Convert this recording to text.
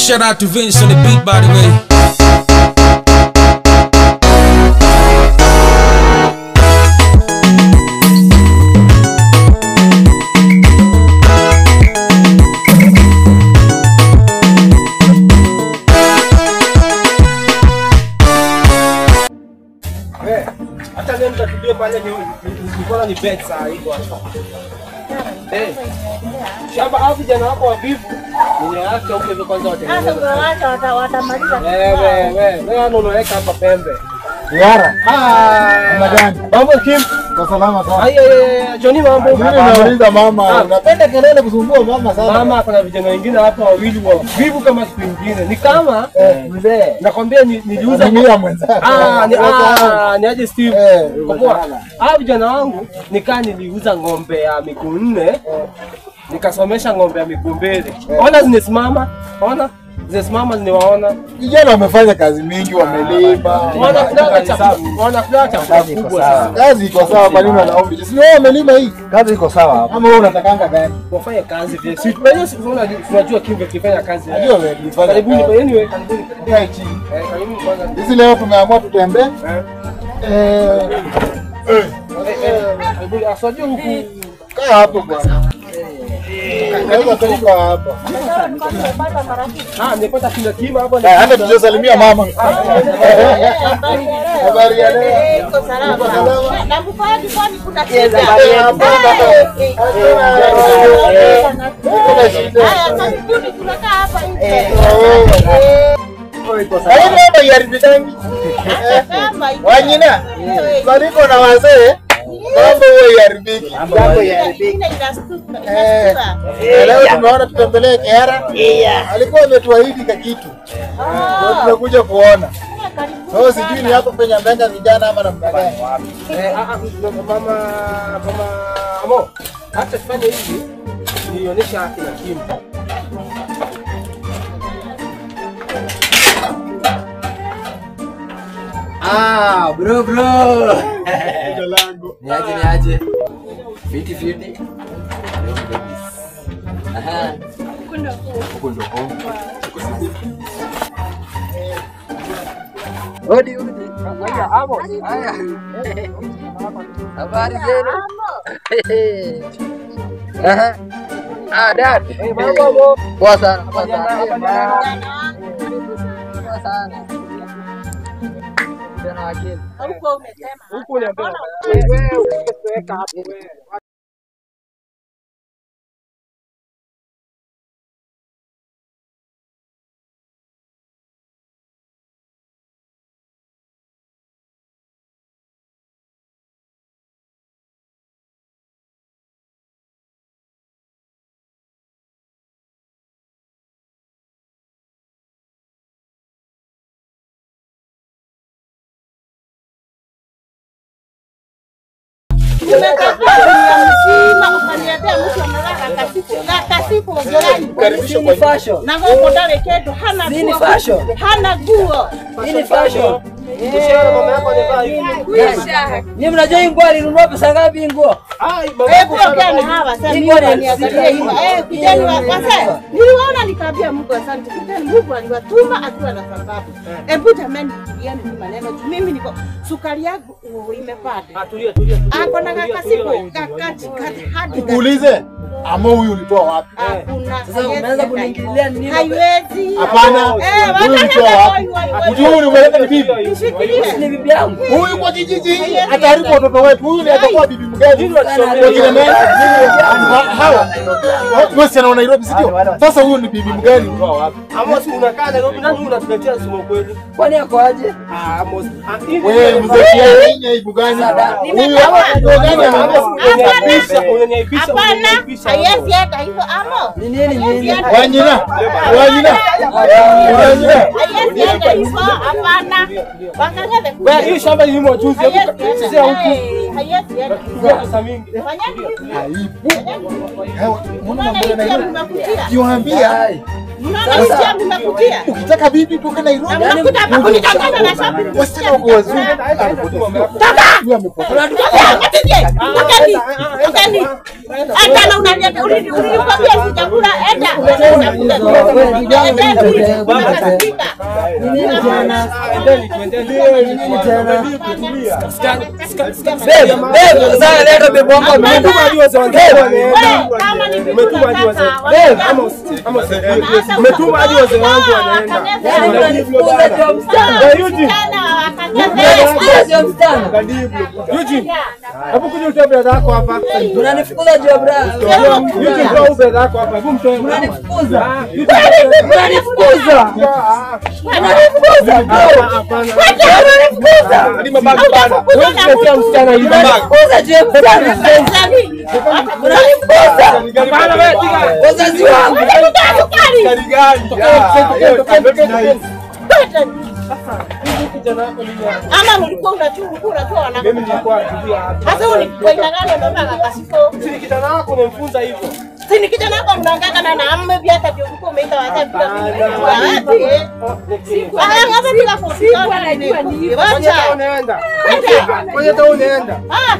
Shout out to Vince on the beat, by the way. Hata leo nitakudia pale ni bet saa hii kwa sasa. Shamba hapo vijana wako wavivu. Nimeacha huko hivyo kwanza watengeneze. Sasa watamaliza. Wewe unaweka hapa pembe. Yara. Madani. Mambo Kim. Kwa salama sana. Haya, Johnny mambo. Mimi nauliza mama, unapenda kelele kusumbua mama sana. Mama kuna vijana wengine hapa wawili wavivu kama siku nyingine. Ni kama mzee. Nakwambia niliuza mia mwenzako. Ni aje Steve. Kwa vijana wangu nikaa niliuza ng'ombe ya miguu 4. Nikasomesha ng'ombe ya miguu 2. Ona zimesimama. Ona zimesimama niwaona. Vijana wamefanya kazi mingi, wamelima. Wanakula chakula kubwa sana. Kazi iko sawa, kwa nini wanaomba? Si wewe umelima hii? Kazi iko sawa. Ama wewe unatakanga gani? Wafanye kazi vile. Si tunajua Kimbe kifanya kazi. Najua wewe ulifanya. Karibuni anyway, karibuni. Kaa chini. Karibuni kwanza. Sisi leo tumeamua tutembee. Karibuni asajue huku. Kaa hapo bwana. Kaiza toka hapa. Nimepata kila kima hapa. Hata tujosalimia mama. Habari ya leo. Iko salama. Na mfadi kwani kuna Cheza shida. habari hapa. Kuna shida. Haya karibuni tunakaa hapa hivi. Hayo ndio yaribitangi. Wanyina. Bariko na wazee. Mambo huwa yaribiki. Mambo yaribiki. Inastuka. Leo tumeona tutembelee Kihara. Alikuwa ametuahidi kitu. Ndio tumekuja kuona. Sasa sijui ni hapo penye mbenga vijana ama namna gani. Mama, hata tufanye hivi. Nionyesha kila kimu. Bro. Lango. Niaje. Fiti. Aha. Kundo. Odi. Haya. Habari zenu? Aha. Dad. Mambo. Poa sana. Huko umesema. Huko ni mbele. Wewe usiweka hapo wewe. Ukaniambia mtu analala kasifu ongolani. Karibisha kwa fashion. Na ngoko dale ketu hana Nini guo. fashion? Hana guo. Nini fashion? Kisha mama yako anavaa hivi. Ni mnajua hii nguo alinunua pesa ngapi nguo? Gani hawa sasa mimi niangalie hivi. Kijana wa kwanza niliwaona nikaambia Mungu asante. Kijana Mungu aliwatuma akiwa na sababu. Hebu jamani yani ni maneno. Mimi niko sukari yangu imepanda. Tulia. Ako na kasifu kakati hadi. Kuulize ama huyu ulitoa wapi? Hakuna. Sasa umeanza kuniingililia nini? Haiwezi. Hapana. Huyu ulitoa wapi? Huyu umeleta ni bibi. Ni bibi yangu. Huyu kwa kijiji ataharibu watoto wetu. Huyu ni atakuwa bibi mgani? Hawa. Wewe si anaona Nairobi sio? Sasa huyu ni bibi mgani? Amos unakaa Nairobi nani unatuletea sumo kweli? Kwani yako aje? Amos. Wewe mzee kia aibu gani? Huyu ndio gani unaniaibisha? Hapana. Haiwezi hata hivyo amo. Ni nini? Wanyina. Haiwezi hata hivyo hapana. Wakangale. Wewe hii shamba ni mwa juzi. Sisi huku. Haiwezi hata. Kwa pesa mingi. Fanyeni. aibu. Mbona Mbona mambo hivi yanaenda? mmekuja? Kiwaambia Unaona hizi yangu nimekutia. Ukitaka bibi toka Nairobi. Unakuta hapa kunitangana na shopping. Wasichana wako wazuri. Toka. Ukani. Hata na unaniambia ulinikwambia sijakula enda. Sasa leo bebe wangu Umetuma hadi wazee wangu wanaenda. Umetuma hadi wazee. Umetuma hadi wazee wangu wanaenda. Yuji. Yuji. Hapo kuja utoe brada yako hapa. unanifukuza juu ya bra. Yuji toa brada yako hapa. Hebu mtoe. Unanifukuza. Unanifukuza. Hapana. Hadi mabaki bana. Wewe unasikia msichana hivi. Unanifukuza juu ya msichana. Unanifukuza. Hapana wewe tika. Wazazi wangu. Ama ulikuwa unatoa wana. Mimi nilikuwa nakimbia hapa. Sasa ulikuwa inangana ndio mama akasiko. Si kijana wako umemfunza hivyo. Si ni kijana wako mnangana na amme pia hata ndio ulikuwa umeita wacha bila wapi. Ah, ngapa bila kusiku anajua ni. Wacha unaenda. Wacha unaenda. Ah,